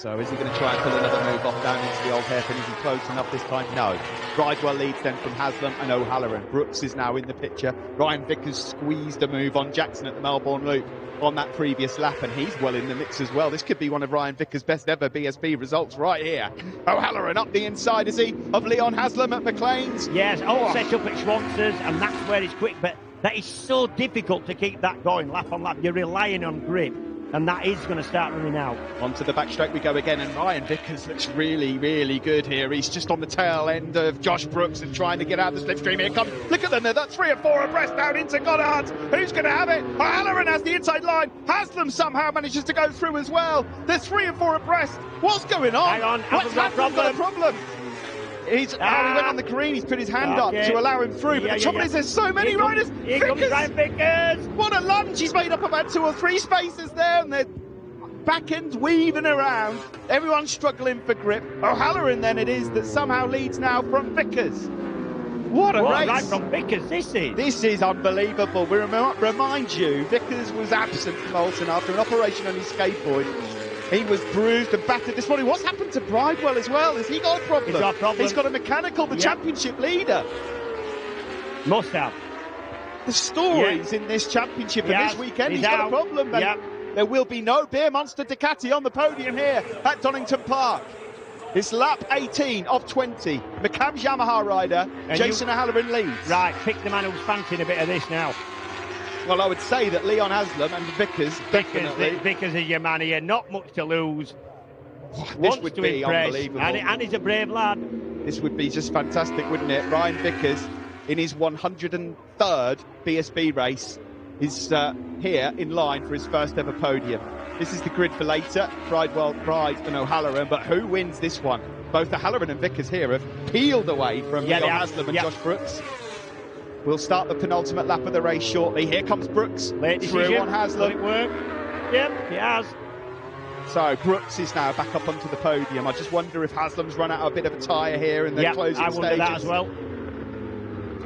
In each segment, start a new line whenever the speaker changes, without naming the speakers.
So is he going to try and pull another move off down into the old hairpin? Is he close enough this time? No. Bridewell leads then from Haslam and O'Halloran. Brooks is now in the picture. Ryan Vickers squeezed a move on Jackson at the Melbourne Loop on that previous lap, and he's well in the mix as well. This could be one of Ryan Vickers' best ever BSB results right here. O'Halloran up the inside, is he, of Leon Haslam at McLean's?
Yes, all set up at Schwanzer's, and that's where it's quick, but that is so difficult to keep that going lap on lap. You're relying on grip, and that is going to start running out.
Onto the backstroke we go again, and Ryan Vickers looks really, really good here. He's just on the tail end of Josh Brooks and trying to get out of the slipstream. Here comes, look at them, they're 3 or 4 abreast down into Goddard's. Who's going to have it? O'Halloran has the inside line. Haslam somehow manages to go through as well. They're 3 and 4 abreast. What's going on?
Hang on,
Haslam's got a problem. He went on the green, he's put his hand up to allow him through, but the trouble is there's so many riders.
Here comes Ryan Vickers.
What a lunge, he's made up about 2 or 3 spaces there, and they're back end weaving around. Everyone's struggling for grip. O'Halloran then it is that somehow leads now from Vickers. What a race.
Right from Vickers this is.
This is unbelievable. We remind you, Vickers was absent from Alton after an operation on his skateboard. He was bruised and battered this morning. What's happened to Bridewell as well? Has he got a problem?
He's got a problem.
He's got a mechanical, the championship leader.
Must have.
The stories in this championship and this weekend, he's got a problem. There will be no Beer Monster Ducati on the podium here at Donington Park. It's lap 18 of 20. McCann's Yamaha rider, and Jason O'Halloran leads.
Right, pick the man who's fancying a bit of this now.
Well, I would say that Leon Haslam and Vickers, definitely.
Vickers is your man here, not much to lose.
This would be
impress,
unbelievable.
And he's a brave lad.
This would be just fantastic, wouldn't it? Ryan Vickers, in his 103rd BSB race, is here in line for his first ever podium. This is the grid for later. Bridewell, Pride and O'Halloran, but who wins this one? Both O'Halloran and Vickers here have peeled away from Leon Haslam and Josh Brooks. We'll start the penultimate lap of the race shortly. Here comes Brooks through on Haslam.
Did it work? Yep, he has.
So Brooks is now back up onto the podium. I just wonder if Haslam's run out a bit of a tyre here in the closing stages.
I wonder that as well.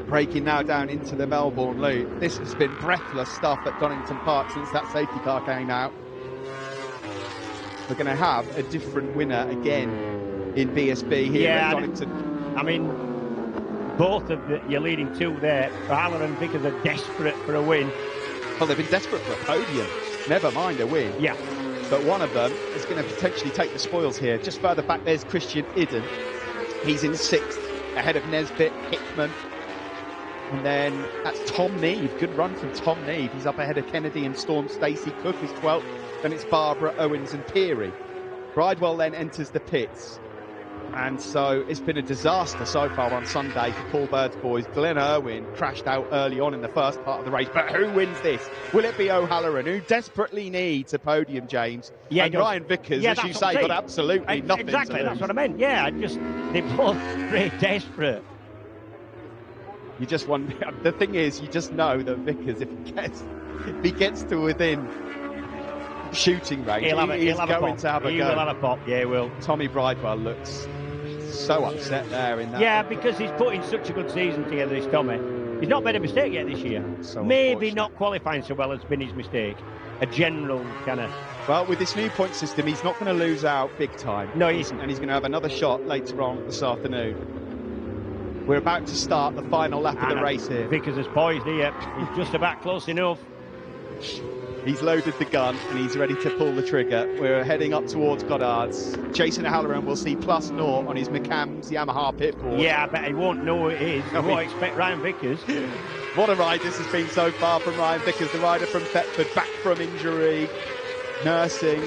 Breaking now down into the Melbourne Loop. This has been breathless stuff at Donington Park since that safety car came out. We're going to have a different winner again in BSB here at Donington.
I mean, both of your leading two there, O'Halloran and Vickers, are desperate for a win.
Well, they've been desperate for a podium, never mind a win.
Yeah.
But one of them is going to potentially take the spoils here. Just further back, there's Christian Idden. He's in 6th, ahead of Nesbitt, Hickman. And then that's Tom Neve. Good run from Tom Neve. He's up ahead of Kennedy and Storm. Stacey Cook is 12th. Then it's Barbara, Owens and Peary. Bridewell then enters the pits. And so it's been a disaster so far on Sunday for Paul Bird's boys. Glenn Irwin crashed out early on in the first part of the race. But who wins this? Will it be O'Halloran, who desperately needs a podium, James?
Yeah,
and Ryan Vickers, as you say, got absolutely nothing
Exactly,
to lose.
That's what I meant. Yeah, they're both very desperate.
You just wonder. The thing is, you just know that Vickers, if he gets to within shooting range, he's going to have a go.
He will have a pop. Yeah, he will.
Tommy Bridewell looks so upset there in that.
Yeah, because he's put in such a good season together, this Tommy. He's not made a mistake yet this year.
So
maybe not qualifying so well has been his mistake. A general kind of.
Well, with this new point system, he's not going to lose out big time.
No, he isn't.
And he's going to have another shot later on this afternoon. We're about to start the final lap of the race here.
Vickers is poised here. He's just about close enough.
He's loaded the gun and he's ready to pull the trigger. We're heading up towards Goddard's. Jason O'Halloran will see +0 on his McCann's Yamaha pit board.
Yeah, I bet he won't know who it is. He won't expect Ryan Vickers.
What a ride this has been so far from Ryan Vickers, the rider from Thetford, back from injury, nursing,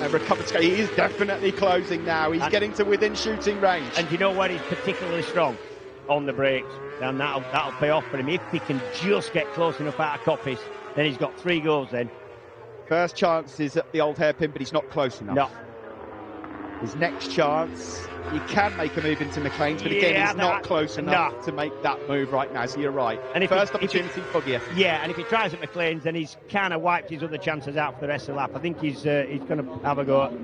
and recovered. He is definitely closing now. He's getting to within shooting range.
And you know where he's particularly strong? On the brakes. And that'll pay off for him. If he can just get close enough out of Coppice, then he's got 3 goals then.
First chance is at the old hairpin, but he's not close enough.
No.
His next chance, you can make a move into McLean's, but again, he's not close enough to make that move right now, so you're right. And first opportunity for you.
Yeah, and if he tries at McLean's, then he's kind of wiped his other chances out for the rest of the lap. I think he's going to have a go.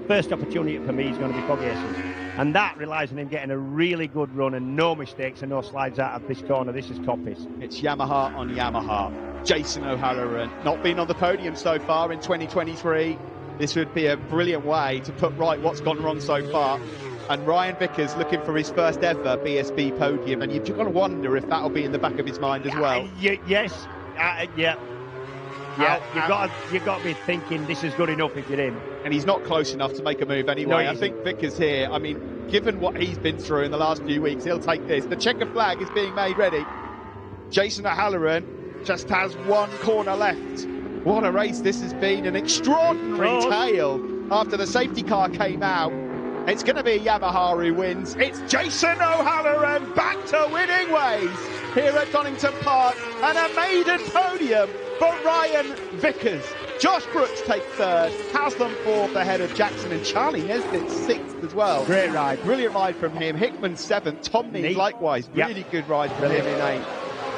First opportunity for me is going to be Foggieson's. And that relies on him getting a really good run and no mistakes and no slides out of this corner. This is Coppice.
It's Yamaha on Yamaha. Jason O'Halloran, not been on the podium so far in 2023. This would be a brilliant way to put right what's gone wrong so far. And Ryan Vickers looking for his first ever BSB podium, and you've got to wonder if that'll be in the back of his mind as well.
Yes, yeah. You've got to be thinking this is good enough if you're him.
And he's not close enough to make a move anyway.
No,
I think Vickers here, I mean, given what he's been through in the last few weeks, he'll take this. The checkered flag is being made ready. Jason O'Halloran just has one corner left. What a race this has been. An extraordinary tale after the safety car came out. It's going to be Yamaha who wins. It's Jason O'Halloran back to winning ways here at Donington Park, and a maiden podium for Ryan Vickers. Josh Brooks takes third, Haslam fourth ahead of Jackson, and Charlie Nesbitt sixth as well.
Great ride.
Brilliant ride from him. Hickman seventh, Tom Neave likewise. Really good ride from him in eighth.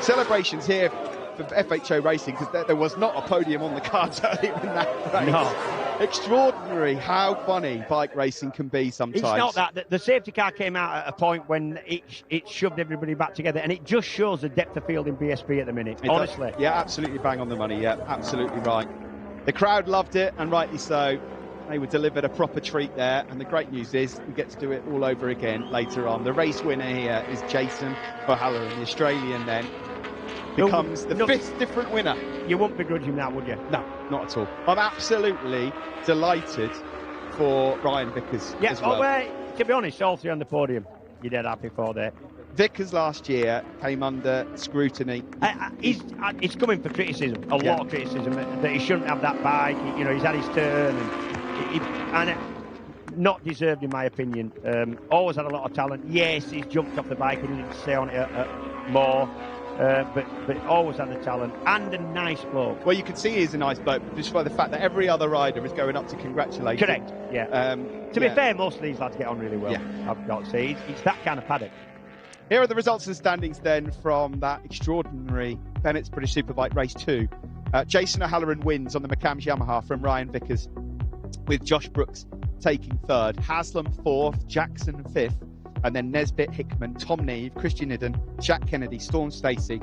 Celebrations here for FHO Racing, because there was not a podium on the cards earlier in that race.
No.
Extraordinary how funny bike racing can be sometimes.
It's not that. The safety car came out at a point when it shoved everybody back together, and it just shows the depth of field in BSB at the minute, honestly.
Yeah, absolutely bang on the money. Yeah, absolutely right. The crowd loved it, and rightly so. They were delivered a proper treat there, and the great news is we get to do it all over again later on. The race winner here is Jason O'Halloran, the Australian then. Becomes the fifth different winner.
You wouldn't begrudge him that, would you?
No, not at all. I'm absolutely delighted for Ryan Vickers as well.
Well, to be honest, all three on the podium, you're dead happy for there.
Vickers last year came under scrutiny.
He's coming for criticism, a lot of criticism, that he shouldn't have that bike. He's had his turn, and not deserved in my opinion. Always had a lot of talent. Yes, he's jumped off the bike and he didn't stay on it more. But always had the talent and a nice bloke.
Well, you can see he's a nice bloke just by the fact that every other rider is going up to congratulate him.
Correct, yeah. To be fair, most of these lads get on really well, I've got to say. It's that kind of paddock.
Here are the results and standings then from that extraordinary Bennett's British Superbike Race 2. Jason O'Halloran wins on the McCams Yamaha from Ryan Vickers, with Josh Brooks taking third, Haslam fourth, Jackson fifth, and then Nesbitt, Hickman, Tom Neave, Christian Idden, Jack Kennedy, Storm Stacey,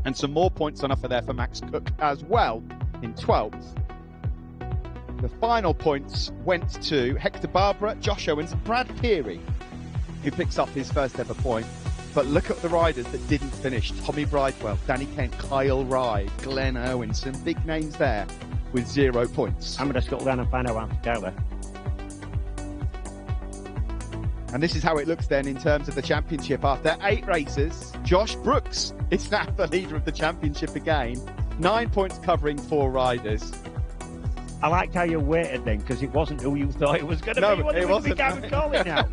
and some more points on offer there for Max Cook as well in 12th. The final points went to Hector Barbara, Josh Owens, and Brad Peary, who picks up his first ever point. But look at the riders that didn't finish. Tommy Bridewell, Danny Kent, Kyle Ride, Glenn Owen, some big names there with 0 points.
I'm going to scuttle down and find out how to go there.
And this is how it looks then in terms of the championship. After 8 races, Josh Brooks is now the leader of the championship again. 9 points covering 4 riders.
I liked how you waited then, because it wasn't who you thought it was going to be.
It wasn't.
We can't call it now.